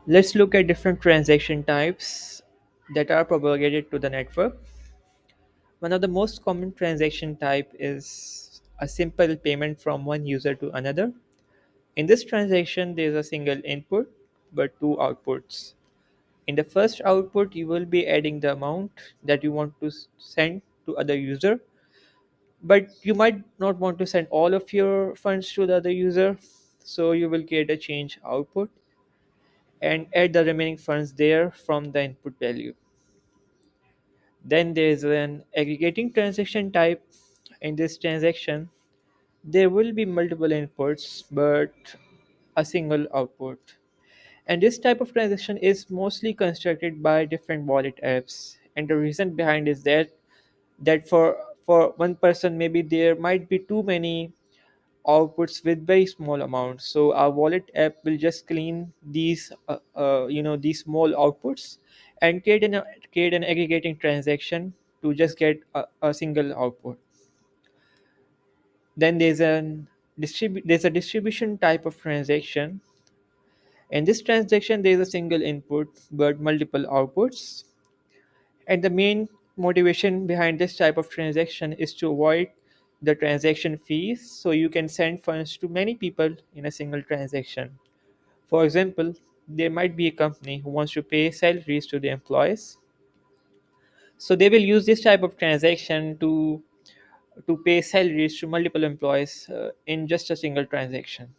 Let's look at different transaction types that are propagated to the network. One of the most common transaction type is a simple payment from one user to another. In this transaction, there is a single input but two outputs. In the first output, you will be adding the amount that you want to send to other user, but you might not want to send all of your funds to the other user, so you will create a change output and add the remaining funds there from the input value. Then there is an aggregating transaction type. In this transaction, there will be multiple inputs but a single output. And this type of transaction is mostly constructed by different wallet apps. And the reason behind is that for one person maybe there might be too many outputs with very small amounts. So our wallet app will just clean these these small outputs and create an aggregating transaction to just get a single output. Then there's a distribution type of transaction. In this transaction, there is a single input but multiple outputs. And the main motivation behind this type of transaction is to avoid the transaction fees so you can send funds to many people in a single transaction. For example, there might be a company who wants to pay salaries to the employees. So they will use this type of transaction to pay salaries to multiple employees in just a single transaction.